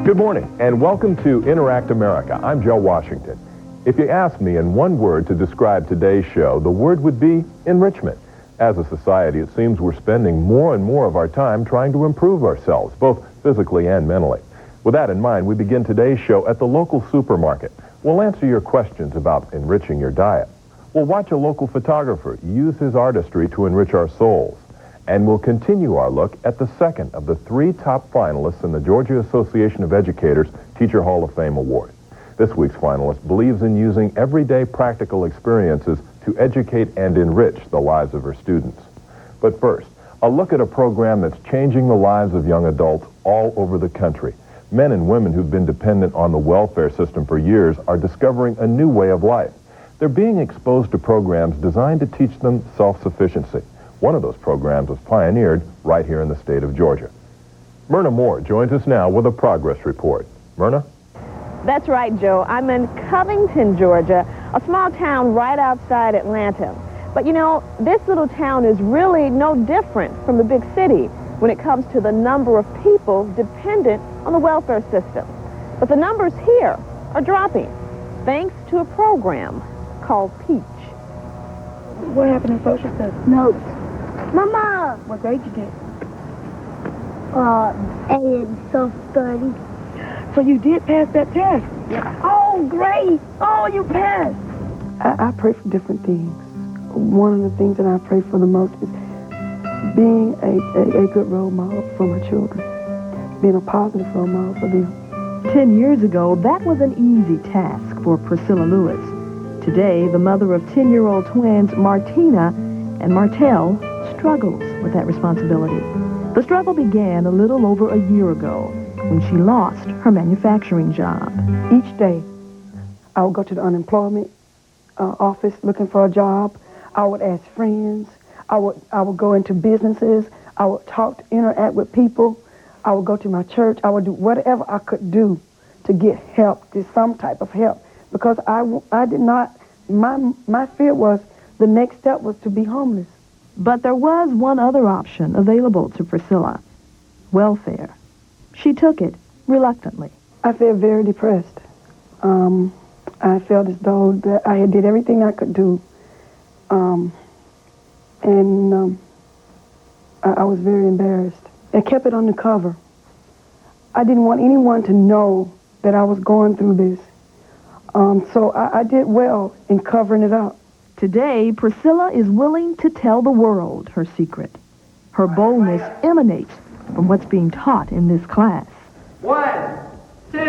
Good morning, and welcome to Interact America. I'm Joe Washington. If you asked me in one word to describe today's show, the word would be enrichment. As a society, it seems we're spending more and more of our time trying to improve ourselves, both physically and mentally. With that in mind, we begin today's show at the local supermarket. We'll answer your questions about enriching your diet. We'll watch a local photographer use his artistry to enrich our souls. And we'll continue our look at the second of the 3 top finalists in the Georgia Association of Educators Teacher Hall of Fame Award. This week's finalist believes in using everyday practical experiences to educate and enrich the lives of her students. But first, a look at a program that's changing the lives of young adults all over the country. Men and women who've been dependent on the welfare system for years are discovering a new way of life. They're being exposed to programs designed to teach them self-sufficiency. One of those programs was pioneered right here in the state of Georgia. Myrna Moore joins us now with a progress report. Myrna? That's right, Joe. I'm in Covington, Georgia, a small town right outside Atlanta. But you know, this little town is really no different from the big city when it comes to the number of people dependent on the welfare system. But the numbers here are dropping, thanks to a program called Peach. What happened in social studies? Notes. Mama! What grade you get? A in social studies. So you did pass that test? Yeah. Oh, great! Oh, you passed! I pray for different things. One of the things that I pray for the most is being a good role model for my children. Being a positive role model for them. 10 years ago, that was an easy task for Priscilla Lewis. Today, the mother of 10-year-old twins Martina and Martell struggles with that responsibility. The struggle began a little over a year ago when she lost her manufacturing job. Each day, I would go to the unemployment office looking for a job. I would ask friends. I would go into businesses. I would interact with people. I would go to my church. I would do whatever I could do to get help, to some type of help. Because I did not, my fear was the next step was to be homeless. But there was one other option available to Priscilla: welfare. She took it reluctantly. I felt very depressed. I felt as though that I had did everything I could do. I was very embarrassed. I kept it undercover. I didn't want anyone to know that I was going through this. So I did well in covering it up. Today, Priscilla is willing to tell the world her secret. Her boldness emanates from what's being taught in this class. 1, 2,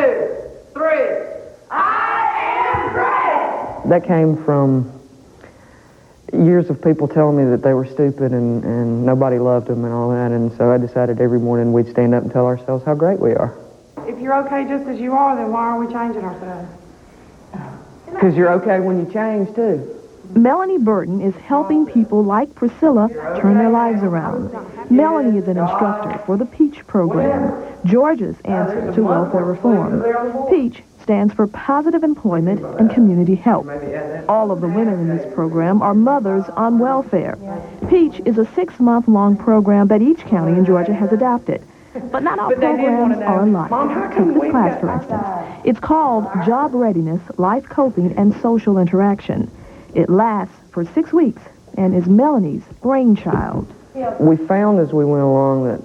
3. I am great! That came from years of people telling me that they were stupid and nobody loved them and all that, and so I decided every morning we'd stand up and tell ourselves how great we are. If you're okay just as you are, then why are we changing ourselves? Because you're okay when you change, too. Melanie Burton is helping people like Priscilla turn their lives around. Melanie is an instructor for the Peach program, Georgia's answer to welfare reform. Peach stands for Positive Employment and Community Help. All of the women in this program are mothers on welfare. Peach is a 6-month-long program that each county in Georgia has adopted. But not all programs are alike. Take this class, for instance. It's called Job Readiness, Life Coping, and Social Interaction. It lasts for 6 weeks and is Melanie's brainchild. We found as we went along that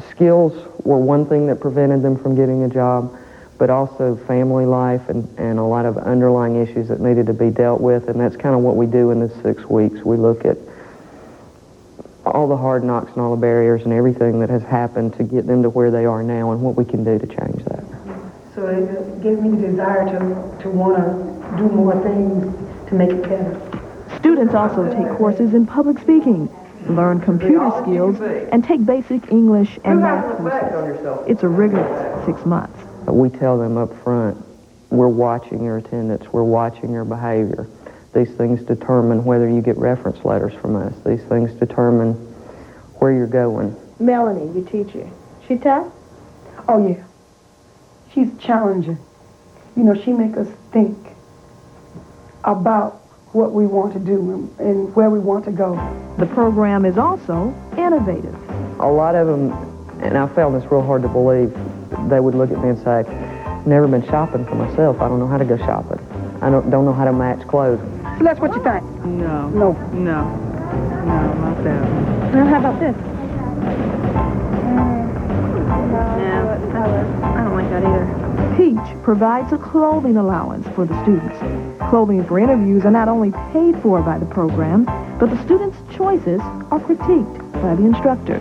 skills were one thing that prevented them from getting a job, but also family life and a lot of underlying issues that needed to be dealt with, and that's kind of what we do in this 6 weeks. We look at all the hard knocks and all the barriers and everything that has happened to get them to where they are now and what we can do to change that. So it gave me the desire to want to do more things to make it better. Students also take courses in public speaking, learn computer skills, and take basic English and math courses. It's a rigorous 6 months. We tell them up front, we're watching your attendance, we're watching your behavior. These things determine whether you get reference letters from us. These things determine where you're going. Melanie, your teacher, she tough? Oh, yeah. She's challenging. You know, she makes us think about what we want to do and where we want to go. The program is also innovative. A lot of them, and I found this real hard to believe, they would look at me and say, never been shopping for myself. I don't know how to go shopping. I don't know how to match clothes. Celeste, what you think? No. No. No. No, not that. Now, how about this? I don't like that either. Peach provides a clothing allowance for the students. Clothing for interviews are not only paid for by the program, but the students' choices are critiqued by the instructor.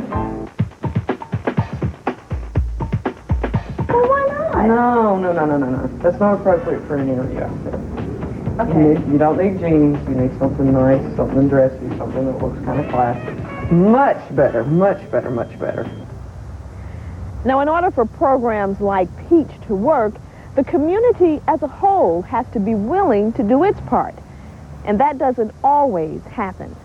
Well, why not? No. That's not appropriate for an interview. Okay. You don't need jeans. You need something nice, something dressy, something that looks kind of classy. Much better. Now, in order for programs like Peach to work, the community as a whole has to be willing to do its part. And that doesn't always happen.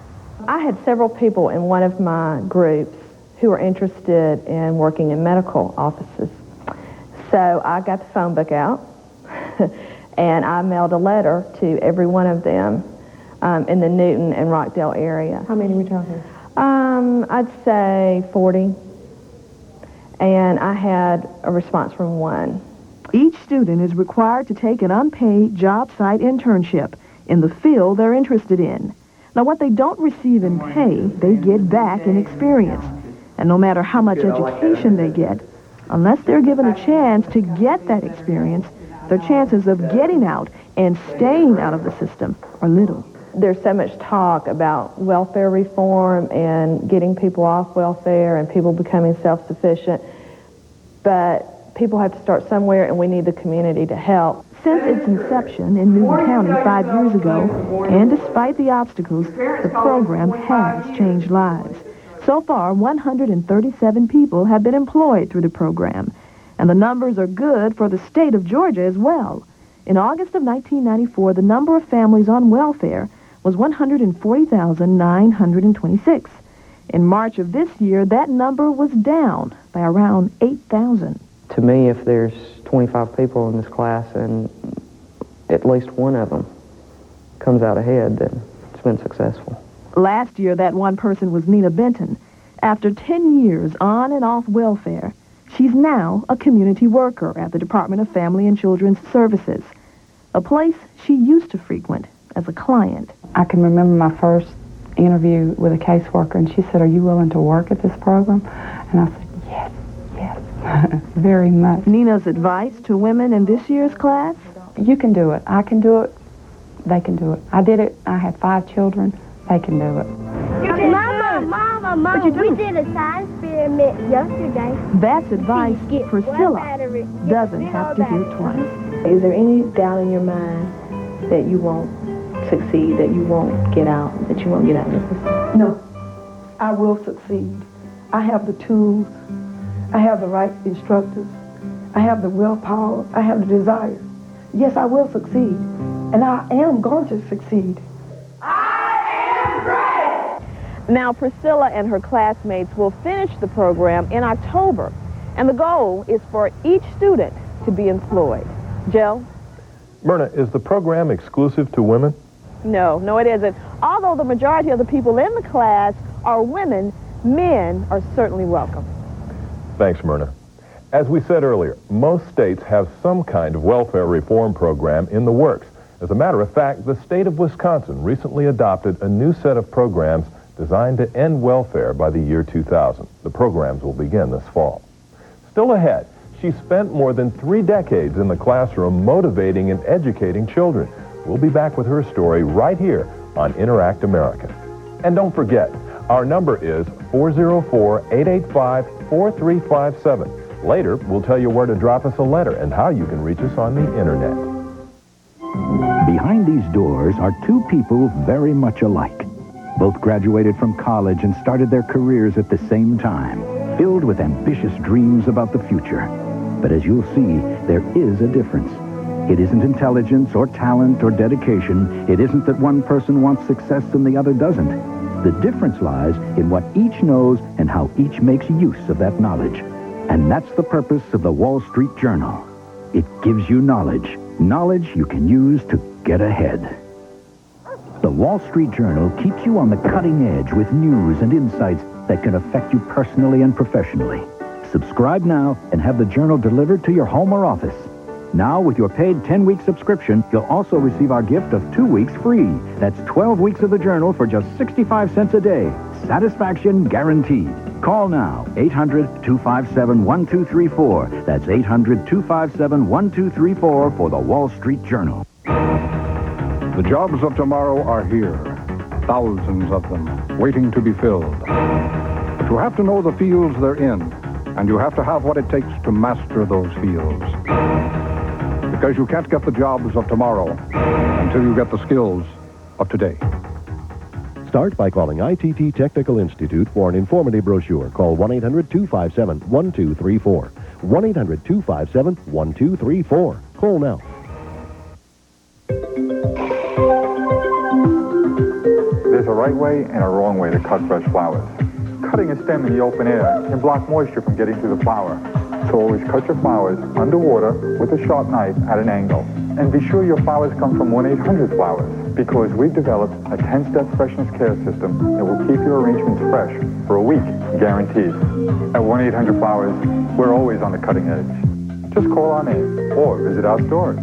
I had several people in one of my groups who were interested in working in medical offices. So I got the phone book out and I mailed a letter to every one of them in the Newton and Rockdale area. How many are we talking? I'd say 40. And I had a response from one. Each student is required to take an unpaid job site internship in the field they're interested in. Now, what they don't receive in pay, they get back in experience. And no matter how much education they get, unless they're given a chance to get that experience, their chances of getting out and staying out of the system are little. There's so much talk about welfare reform and getting people off welfare and people becoming self-sufficient, but people have to start somewhere, and we need the community to help. Since its inception in Newton County 5 years ago, and despite the obstacles, the program has changed lives. So far, 137 people have been employed through the program, and the numbers are good for the state of Georgia as well. In August of 1994, the number of families on welfare was 140,926. In March of this year, that number was down by around 8,000. To me, if there's 25 people in this class and at least one of them comes out ahead, then it's been successful. Last year, that one person was Nina Benton. After 10 years on and off welfare, she's now a community worker at the Department of Family and Children's Services, a place she used to frequent as a client. I can remember my first interview with a caseworker, and she said, "Are you willing to work at this program?" And I said, yes, very much. Nina's advice to women in this year's class? You can do it. I can do it. They can do it. I did it. I had 5 children. They can do it. Mama, we did a science experiment yesterday. That's advice Priscilla doesn't have to hear twice. Is there any doubt in your mind that you won't succeed, that you won't get out, that you won't get out of this? No, I will succeed. I have the tools. I have the right instructors. I have the willpower. I have the desire. Yes, I will succeed. And I am going to succeed. Now, Priscilla and her classmates will finish the program in October, and the goal is for each student to be employed. Joe? Myrna, is the program exclusive to women? No, it isn't. Although the majority of the people in the class are women, men are certainly welcome. Thanks, Myrna. As we said earlier, most states have some kind of welfare reform program in the works. As a matter of fact, the state of Wisconsin recently adopted a new set of programs designed to end welfare by the year 2000. The programs will begin this fall. Still ahead, she spent more than 3 decades in the classroom motivating and educating children. We'll be back with her story right here on Interact America. And don't forget, our number is 404-885-4357. Later, we'll tell you where to drop us a letter and how you can reach us on the internet. Behind these doors are 2 people very much alike. Both graduated from college and started their careers at the same time, filled with ambitious dreams about the future. But as you'll see, there is a difference. It isn't intelligence or talent or dedication. It isn't that one person wants success and the other doesn't. The difference lies in what each knows and how each makes use of that knowledge. And that's the purpose of the Wall Street Journal. It gives you knowledge. Knowledge you can use to get ahead. The Wall Street Journal keeps you on the cutting edge with news and insights that can affect you personally and professionally. Subscribe now and have the journal delivered to your home or office. Now, with your paid 10-week subscription, you'll also receive our gift of 2 weeks free. That's 12 weeks of the journal for just 65 cents a day. Satisfaction guaranteed. Call now, 800-257-1234. That's 800-257-1234 for the Wall Street Journal. The jobs of tomorrow are here. Thousands of them, waiting to be filled. But you have to know the fields they're in, and you have to have what it takes to master those fields. Because you can't get the jobs of tomorrow until you get the skills of today. Start by calling ITT Technical Institute for an informative brochure. Call 1-800-257-1234. 1-800-257-1234. Call now. There's a right way and a wrong way to cut fresh flowers. Cutting a stem in the open air can block moisture from getting to the flower. So always cut your flowers underwater with a sharp knife at an angle. And be sure your flowers come from 1-800-Flowers, because we've developed a 10-step freshness care system that will keep your arrangements fresh for a week, guaranteed. At 1-800-Flowers, we're always on the cutting edge. Just call our name or visit our stores.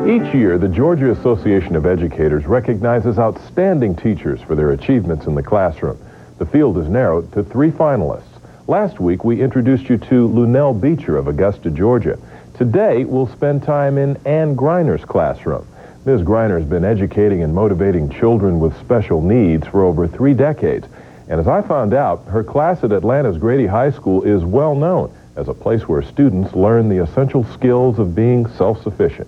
Each year, the Georgia Association of Educators recognizes outstanding teachers for their achievements in the classroom. The field is narrowed to 3 finalists. Last week, we introduced you to Lunell Beecher of Augusta, Georgia. Today, we'll spend time in Ann Griner's classroom. Ms. Griner has been educating and motivating children with special needs for over 3 decades. And as I found out, her class at Atlanta's Grady High School is well known as a place where students learn the essential skills of being self-sufficient.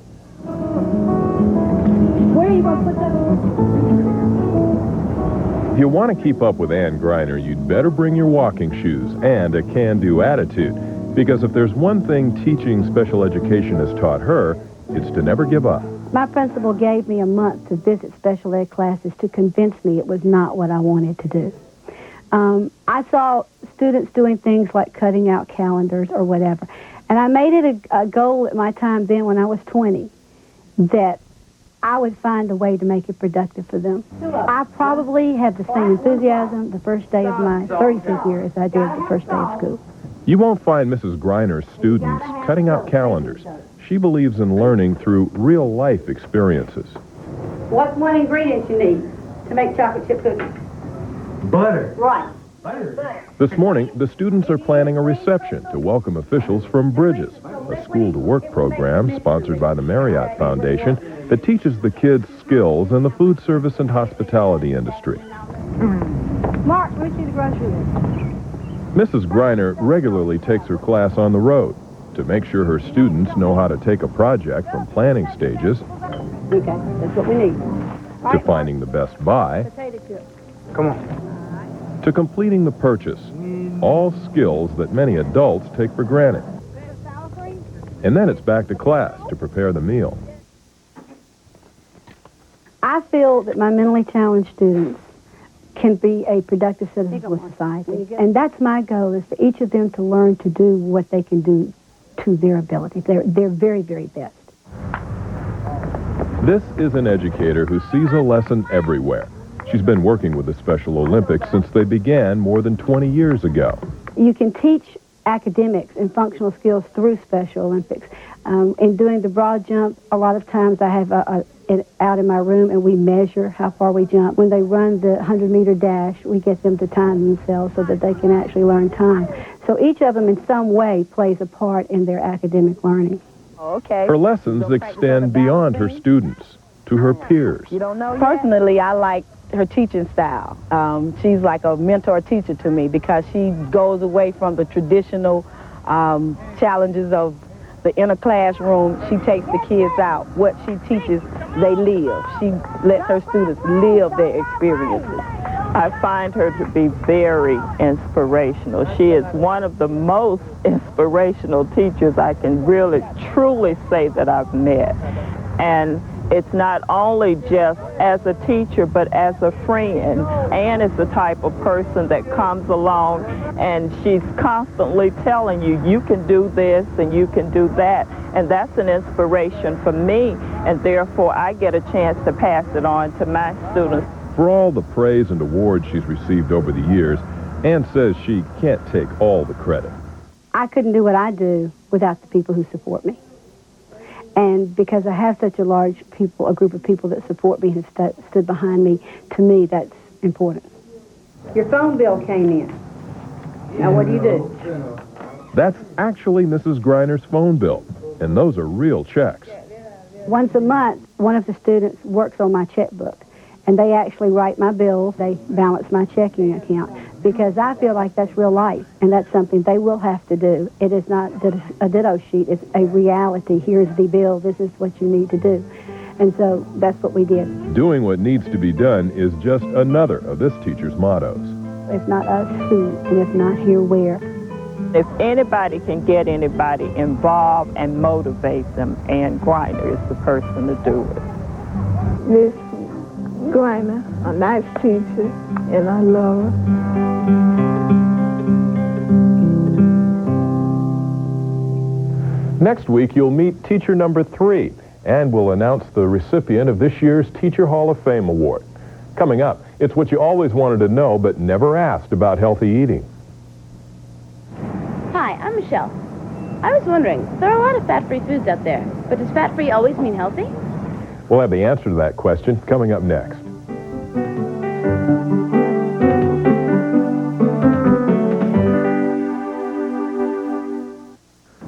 Where are you going to put that? If you want to keep up with Ann Griner, you'd better bring your walking shoes and a can-do attitude. Because if there's one thing teaching special education has taught her, it's to never give up. My principal gave me a month to visit special ed classes to convince me it was not what I wanted to do. I saw students doing things like cutting out calendars or whatever. And I made it a goal at my time then when I was 20 that I would find a way to make it productive for them. I probably have the same enthusiasm the first day of my 35th year as I did the first day of school. You won't find Mrs. Griner's students cutting out calendars. She believes in learning through real-life experiences. What's one ingredient you need to make chocolate chip cookies? Butter. Right. This morning, the students are planning a reception to welcome officials from Bridges, a school-to-work program sponsored by the Marriott Foundation that teaches the kids skills in the food service and hospitality industry. Mark, where's the grocery list? Mrs. Griner regularly takes her class on the road to make sure her students know how to take a project from planning stages Okay, that's what we need. to finding the best buy Potato chips. Come on. to completing the purchase. All skills that many adults take for granted. And then it's back to class to prepare the meal. I feel that my mentally challenged students can be a productive citizen with society. And that's my goal, is for each of them to learn to do what they can do to their ability. They're very, very best. This is an educator who sees a lesson everywhere. She's been working with the Special Olympics since they began more than 20 years ago. You can teach academics and functional skills through Special Olympics. In doing the broad jump, a lot of times I have it out in my room and we measure how far we jump. When they run the 100-meter dash, we get them to time themselves so that they can actually learn time. So each of them in some way plays a part in their academic learning. Okay. Her lessons extend beyond her students to her peers. Personally, I like her teaching style. She's like a mentor teacher to me because she goes away from the traditional challenges of the inner classroom. She takes the kids out. What she teaches, they live. She lets her students live their experiences. I find her to be very inspirational. She is one of the most inspirational teachers I can really, truly say that I've met. And It's not only just as a teacher, but as a friend. Ann is the type of person that comes along and she's constantly telling you, you can do this and you can do that. And that's an inspiration for me, and therefore I get a chance to pass it on to my students. For all the praise and awards she's received over the years, Ann says she can't take all the credit. I couldn't do what I do without the people who support me. And because I have such a a group of people that support me and have stood behind me, to me that's important. Your phone bill came in. Now what do you do? That's actually Mrs. Griner's phone bill, and those are real checks. Once a month, one of the students works on my checkbook, and they actually write my bills. They balance my checking account, because I feel like that's real life, and that's something they will have to do. It is not a ditto sheet. It's a reality. Here's the bill. This is what you need to do. And so that's what we did. Doing what needs to be done is just another of this teacher's mottos. If not us, who? And if not here, where? If anybody can get anybody involved and motivate them, Ann Griner is the person to do it. Miss Griner, a nice teacher, and I love her. Next week, you'll meet teacher number 3, and we'll announce the recipient of this year's Teacher Hall of Fame Award. Coming up, it's what you always wanted to know but never asked about healthy eating. Hi, I'm Michelle. I was wondering, there are a lot of fat-free foods out there, but does fat-free always mean healthy? We'll have the answer to that question coming up next.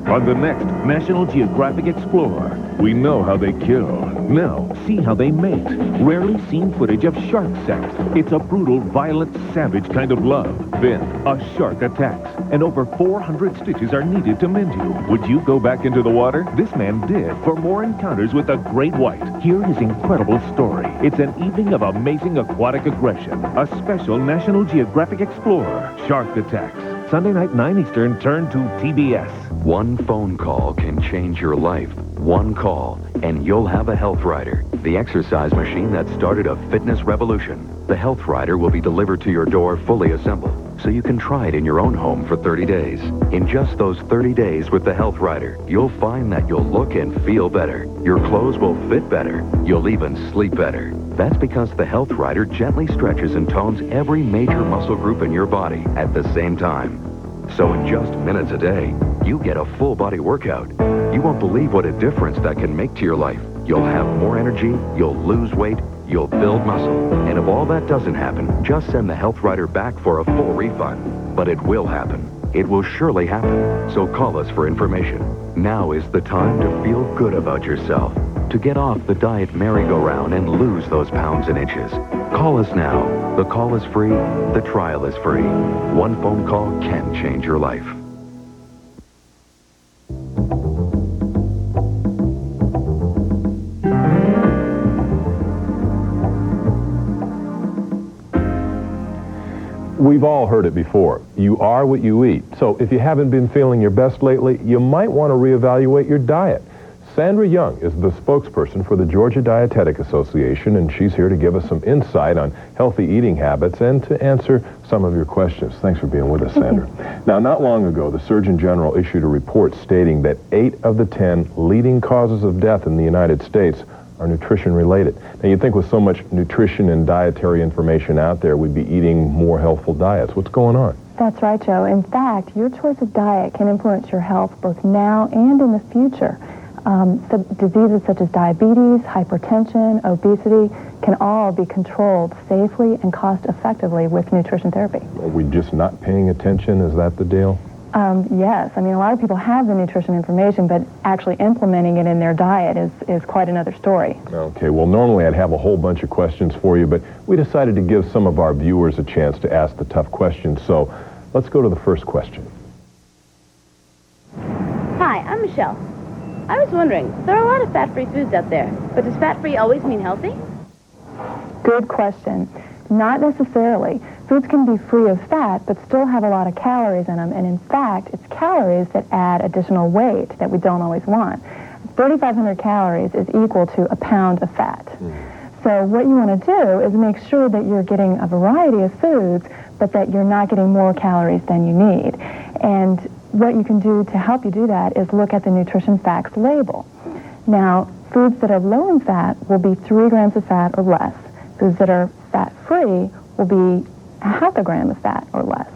On the next National Geographic Explorer, we know how they kill. Now, see how they mate. Rarely seen footage of shark sex. It's a brutal, violent, savage kind of love. Then, a shark attacks, and over 400 stitches are needed to mend you. Would you go back into the water? This man did. For more encounters with a great white, hear his incredible story. It's an evening of amazing aquatic aggression. A special National Geographic Explorer, Shark Attacks. Sunday night, 9 Eastern, turn to TBS. One phone call can change your life. One call, and you'll have a Health Rider, the exercise machine that started a fitness revolution. The Health Rider will be delivered to your door fully assembled, so you can try it in your own home for 30 days. In just those 30 days with the Health Rider, you'll find that you'll look and feel better. Your clothes will fit better. You'll even sleep better. That's because the Health Rider gently stretches and tones every major muscle group in your body at the same time. So in just minutes a day, you get a full body workout. You won't believe what a difference that can make to your life. You'll have more energy, you'll lose weight, you'll build muscle. And if all that doesn't happen, just send the Health Rider back for a full refund. But it will happen. It will surely happen. So call us for information. Now is the time to feel good about yourself, to get off the diet merry-go-round and lose those pounds and inches. Call us now. The call is free. The trial is free. One phone call can change your life. We've all heard it before. You are what you eat. So if you haven't been feeling your best lately, you might want to reevaluate your diet. Sandra Young is the spokesperson for the Georgia Dietetic Association, and she's here to give us some insight on healthy eating habits and to answer some of your questions. Thanks for being with us, Sandra. Now, not long ago, the Surgeon General issued a report stating that 8 of the 10 leading causes of death in the United States are nutrition-related. Now, you'd think with so much nutrition and dietary information out there, we'd be eating more healthful diets. What's going on? That's right, Joe. In fact, your choice of diet can influence your health both now and in the future. So diseases such as diabetes, hypertension, obesity can all be controlled safely and cost-effectively with nutrition therapy. Are we just not paying attention? Is that the deal? Yes. I mean, a lot of people have the nutrition information, but actually implementing it in their diet is quite another story. Okay, well, normally I'd have a whole bunch of questions for you, but we decided to give some of our viewers a chance to ask the tough questions, so let's go to the first question. Hi, I'm Michelle. I was wondering, there are a lot of fat-free foods out there, but does fat-free always mean healthy? Good question. Not necessarily. Foods can be free of fat, but still have a lot of calories in them. And in fact, it's calories that add additional weight that we don't always want. 3,500 calories is equal to a pound of fat. So what you want to do is make sure that you're getting a variety of foods, but that you're not getting more calories than you need. And what you can do to help you do that is look at the nutrition facts label. Now, foods that are low in fat will be 3 grams of fat or less. Foods that are fat-free will be 0.5 gram of fat or less.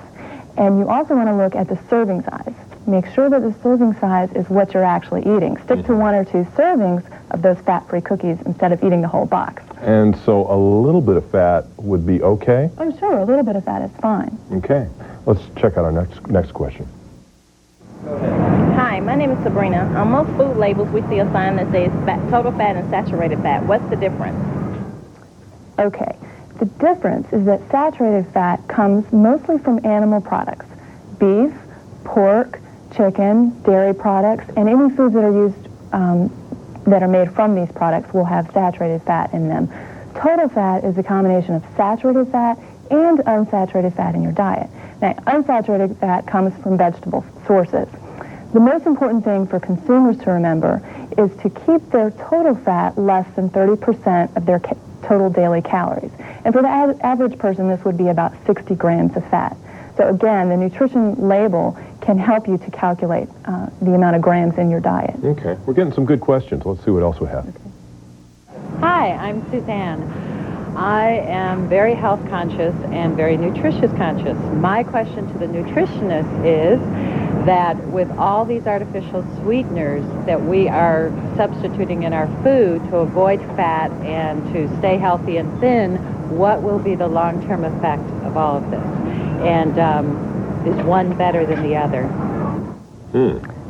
And you also want to look at the serving size. Make sure that the serving size is what you're actually eating. Stick to 1 or 2 servings of those fat-free cookies instead of eating the whole box. And so a little bit of fat would be okay? Oh, sure. A little bit of fat is fine. Okay. Let's check out our next question. Hi, my name is Sabrina. On most food labels, we see a sign that says total fat and saturated fat. What's the difference? Okay. The difference is that saturated fat comes mostly from animal products. Beef, pork, chicken, dairy products, and any foods that are used that are made from these products will have saturated fat in them. Total fat is a combination of saturated fat and unsaturated fat in your diet. Now, unsaturated fat comes from vegetable sources. The most important thing for consumers to remember is to keep their total fat less than 30% of their total daily calories. And for the average person, this would be about 60 grams of fat. So again, the nutrition label can help you to calculate the amount of grams in your diet. Okay. We're getting some good questions. Let's see what else we have. Okay. Hi, I'm Suzanne. I am very health conscious and very nutritious conscious. My question to the nutritionist is that with all these artificial sweeteners that we are substituting in our food to avoid fat and to stay healthy and thin, what will be the long-term effect of all of this? And is one better than the other?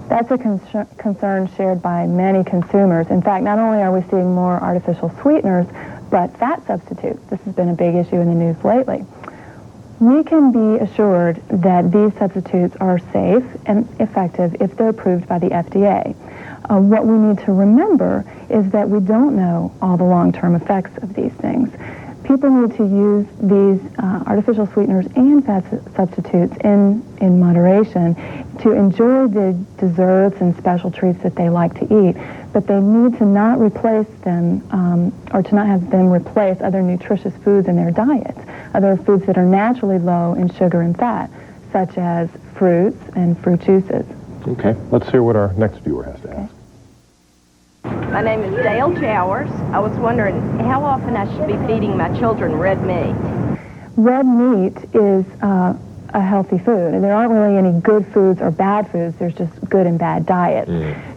That's a concern shared by many consumers. In fact, not only are we seeing more artificial sweeteners, but fat substitutes. This has been a big issue in the news lately. We can be assured that these substitutes are safe and effective if they're approved by the FDA. What we need to remember is that we don't know all the long-term effects of these things. People need to use these artificial sweeteners and fat substitutes in moderation to enjoy the desserts and special treats that they like to eat, but they need to not replace them or to not have them replace other nutritious foods in their diet, other foods that are naturally low in sugar and fat, such as fruits and fruit juices. Okay, let's hear what our next viewer has to ask. My name is Dale Chowers. I was wondering how often I should be feeding my children red meat. Red meat is a healthy food. There aren't really any good foods or bad foods. There's just good and bad diets.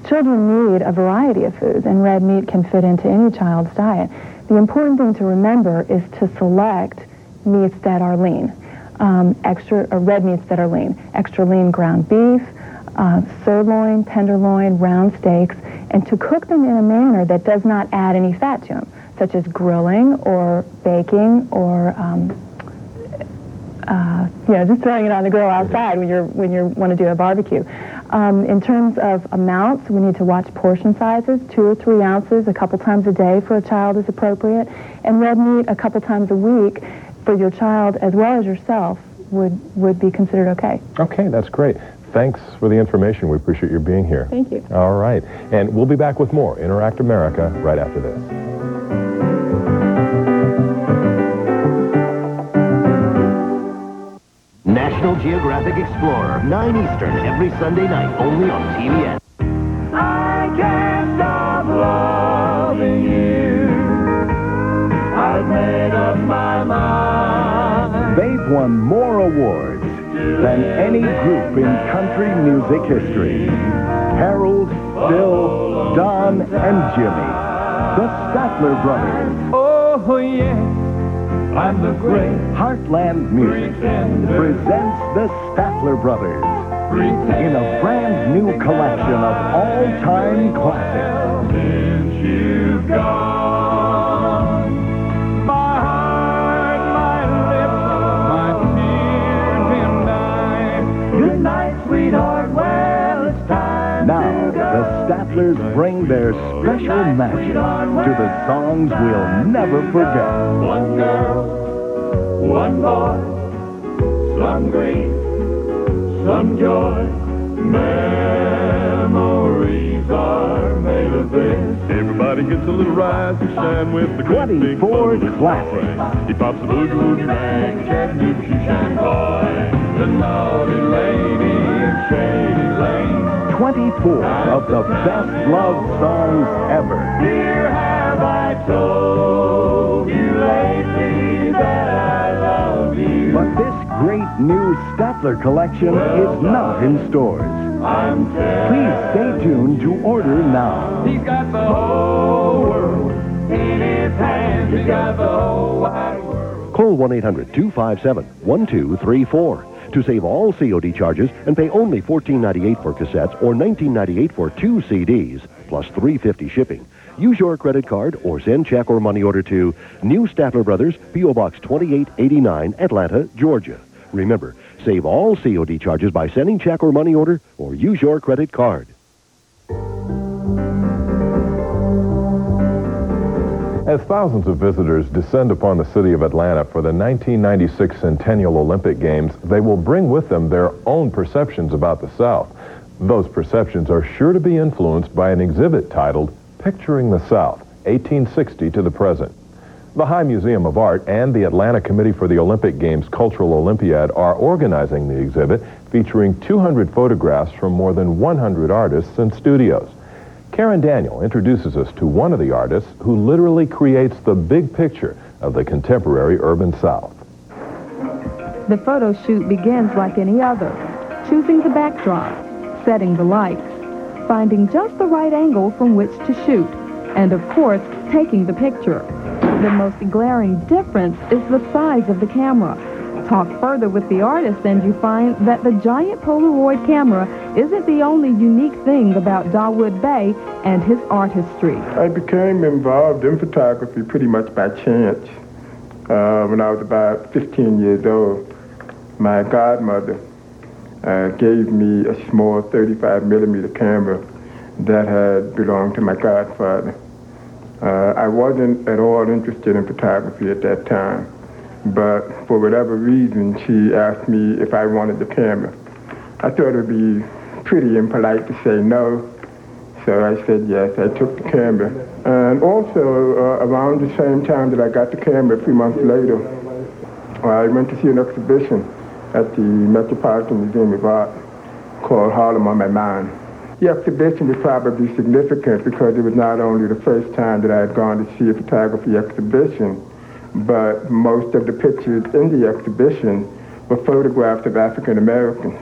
Children need a variety of foods, and red meat can fit into any child's diet. The important thing to remember is to select meats that are lean, red meats that are lean, extra lean ground beef, sirloin, tenderloin, round steaks, and to cook them in a manner that does not add any fat to them, such as grilling or baking or just throwing it on the grill outside when you want to do a barbecue. In terms of amounts, we need to watch portion sizes. 2 or 3 ounces a couple times a day for a child is appropriate, and red meat a couple times a week for your child as well as yourself would be considered okay. Okay, that's great. Thanks for the information. We appreciate your being here. Thank you. All right. And we'll be back with more Interact America right after this. National Geographic Explorer, 9 Eastern, every Sunday night, only on TBN. I can't stop loving you. I've made up my mind. They've won more awards than any group in country music history. Harold, Bill, Don, and Jimmy, the Statler Brothers. Oh, yeah, I'm the great Heartland Music presents the Statler Brothers in a brand new collection of all-time classics. Since you've gone, my heart, my lips, my tears and I. Good night, sweetheart, well, it's time Now, to go. the Statlers bring their special magic to the songs we'll never forget. One girl, one boy, some grief, some joy, memories are made of this. Everybody gets a little rise and shine with the great big 24 bubble Classic. boy. He pops a boogie woogie bag, Chattanooga shoe shine boy. The naughty lady in Shady Lane. 24 of the best love songs ever. Dear, have I told you lately that I love you? But this great new Statler collection is not in stores. Please stay tuned to order now. He's got the whole world in his hands. He's got the whole wide world. Call 1-800-257-1234 to save all COD charges and pay only $14.98 for cassettes or $19.98 for 2 CDs, plus $3.50 shipping. Use your credit card or send check or money order to New Statler Brothers, P.O. Box 2889, Atlanta, Georgia. Remember, save all COD charges by sending check or money order or use your credit card. As thousands of visitors descend upon the city of Atlanta for the 1996 Centennial Olympic Games, they will bring with them their own perceptions about the South. Those perceptions are sure to be influenced by an exhibit titled Picturing the South, 1860 to the Present. The High Museum of Art and the Atlanta Committee for the Olympic Games Cultural Olympiad are organizing the exhibit, featuring 200 photographs from more than 100 artists and studios. Karen Daniel introduces us to one of the artists who literally creates the big picture of the contemporary urban South. The photo shoot begins like any other, choosing the backdrop, setting the lights, finding just the right angle from which to shoot, and of course, taking the picture. The most glaring difference is the size of the camera. Talk further with the artist and you find that the giant Polaroid camera isn't the only unique thing about Dawood Bey and his artistry. I became involved in photography pretty much by chance. When I was about 15 years old, my godmother gave me a small 35mm camera that had belonged to my godfather. I wasn't at all interested in photography at that time, but for whatever reason, she asked me if I wanted the camera. I thought it would be pretty impolite to say no, so I said yes. I took the camera. And also, around the same time that I got the camera, a few months later, I went to see an exhibition at the Metropolitan Museum of Art called Harlem on My Mind. The exhibition was probably significant because it was not only the first time that I had gone to see a photography exhibition, but most of the pictures in the exhibition were photographs of African Americans.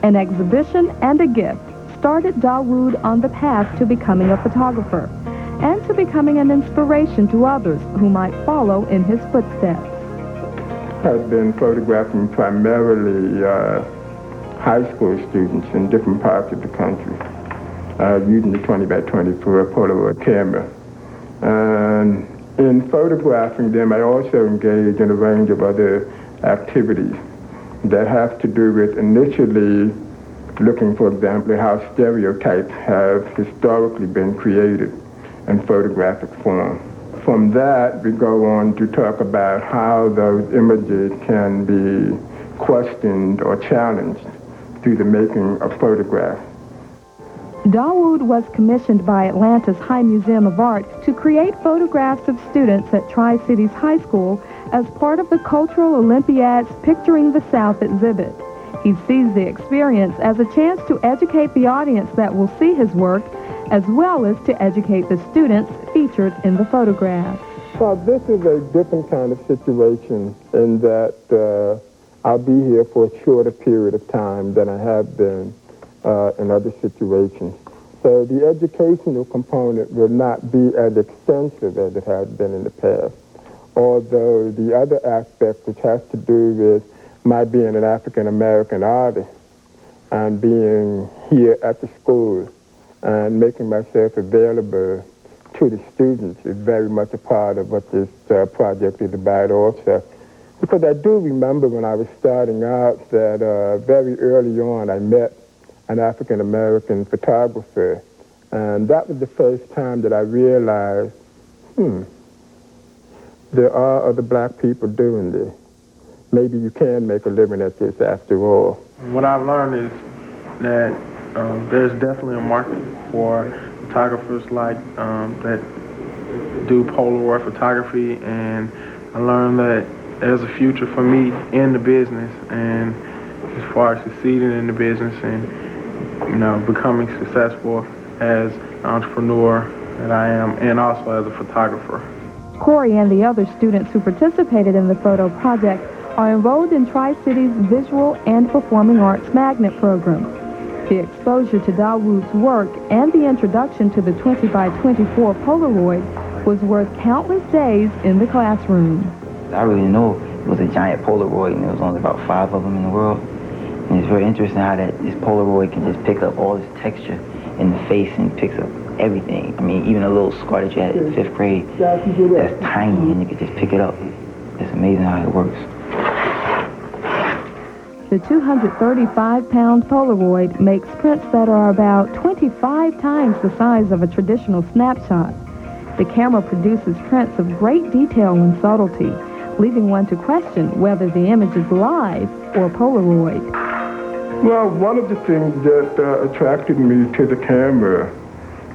An exhibition and a gift started Dawood on the path to becoming a photographer and to becoming an inspiration to others who might follow in his footsteps. I've been photographing primarily high school students in different parts of the country using the 20x24 Polaroid camera. And in photographing them, I also engage in a range of other activities that have to do with initially looking, for example, how stereotypes have historically been created in photographic form. From that, we go on to talk about how those images can be questioned or challenged through the making of photographs. Dawood was commissioned by Atlanta's High Museum of Art to create photographs of students at Tri-Cities High School as part of the Cultural Olympiad's Picturing the South exhibit. He sees the experience as a chance to educate the audience that will see his work, as well as to educate the students featured in the photographs. So this is a different kind of situation in that I'll be here for a shorter period of time than I have been in other situations. So the educational component will not be as extensive as it has been in the past. Although the other aspect, which has to do with my being an African-American artist and being here at the school and making myself available to the students, is very much a part of what this project is about also. Because I do remember when I was starting out that very early on I met an African-American photographer, and that was the first time that I realized, there are other black people doing this. Maybe you can make a living at this after all. What I've learned is that there's definitely a market for photographers like that do Polaroid photography, and I learned that there's a future for me in the business, and as far as succeeding in the business and becoming successful as an entrepreneur that I am, and also as a photographer. Corey and the other students who participated in the photo project are enrolled in Tri-City's Visual and Performing Arts Magnet program. The exposure to Dawood's work and the introduction to the 20 by 24 Polaroid was worth countless days in the classroom. I really know it was a giant Polaroid, and there was only about 5 of them in the world. And it's very interesting how this Polaroid can just pick up all this texture in the face and picks up everything. I mean, even a little scar that you had in 5th grade, that's tiny, and you can just pick it up. It's amazing how it works. The 235-pound Polaroid makes prints that are about 25 times the size of a traditional snapshot. The camera produces prints of great detail and subtlety, leaving one to question whether the image is live or Polaroid. Well, one of the things that attracted me to the camera,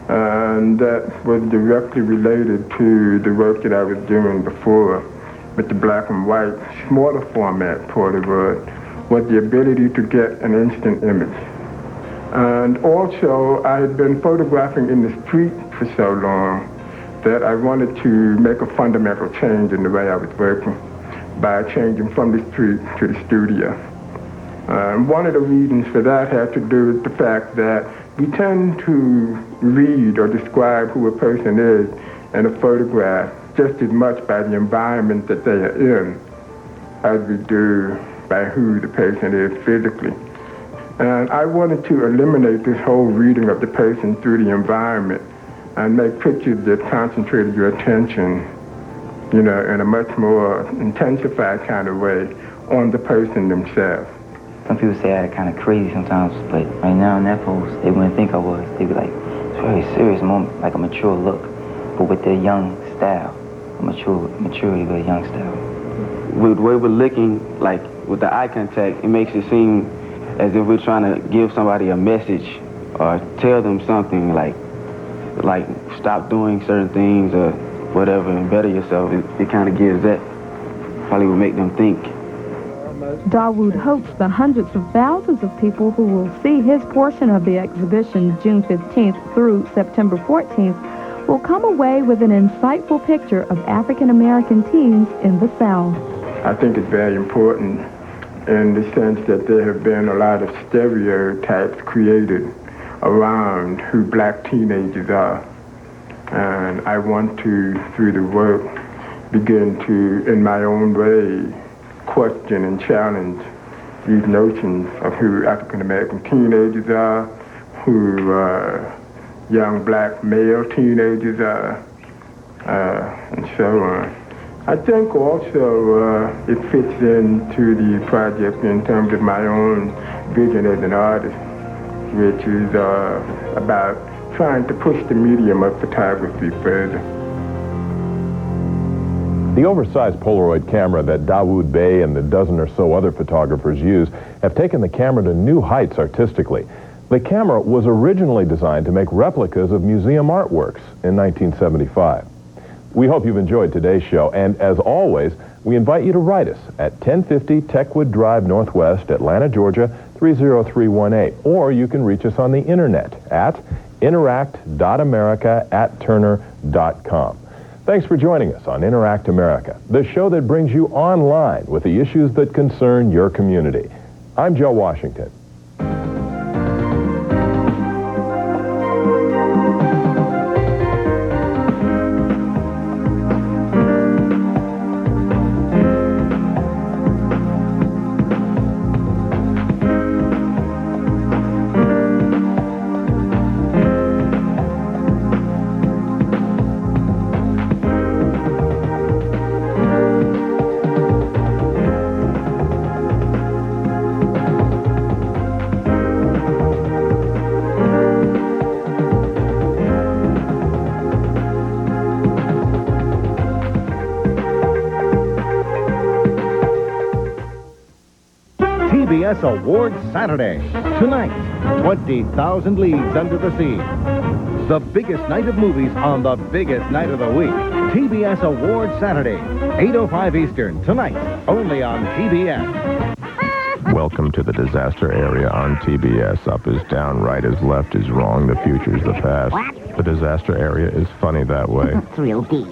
and that was directly related to the work that I was doing before with the black and white, smaller format Polaroid, was the ability to get an instant image. And also, I had been photographing in the street for so long that I wanted to make a fundamental change in the way I was working by changing from the street to the studio. One of the reasons for that had to do with the fact that we tend to read or describe who a person is in a photograph just as much by the environment that they are in as we do by who the person is physically. And I wanted to eliminate this whole reading of the person through the environment and make pictures that concentrated your attention, in a much more intensified kind of way on the person themselves. Some people say I act kind of crazy sometimes, but right now in that pose, they wouldn't think I was. They'd be like, it's a very serious moment, like a mature look, but with their young style, maturity with a young style. With the way we're looking, like with the eye contact, it makes it seem as if we're trying to give somebody a message or tell them something like stop doing certain things or whatever and better yourself. It kind of gives that, probably will make them think. Dawood hopes the hundreds of thousands of people who will see his portion of the exhibition June 15th through September 14th will come away with an insightful picture of African American teens in the South. I think it's very important in the sense that there have been a lot of stereotypes created around who black teenagers are. And I want to, through the work, begin to, in my own way, question and challenge these notions of who African American teenagers are, who young black male teenagers are, and so on. I think also it fits into the project in terms of my own vision as an artist, which is about trying to push the medium of photography further. The oversized Polaroid camera that Dawood Bey and the dozen or so other photographers use have taken the camera to new heights artistically. The camera was originally designed to make replicas of museum artworks in 1975. We hope you've enjoyed today's show, and as always, we invite you to write us at 1050 Techwood Drive Northwest, Atlanta, Georgia, 30318, or you can reach us on the internet at interact.america@turner.com. Thanks for joining us on Interact America, the show that brings you online with the issues that concern your community. I'm Joe Washington. TBS Awards Saturday. Tonight, 20,000 Leagues Under the Sea. The biggest night of movies on the biggest night of the week. TBS Awards Saturday, 8:05 Eastern. Tonight, only on TBS. Welcome to the disaster area on TBS. Up is down, right is left is wrong, the future's the past. The disaster area is funny that way. It's real deep.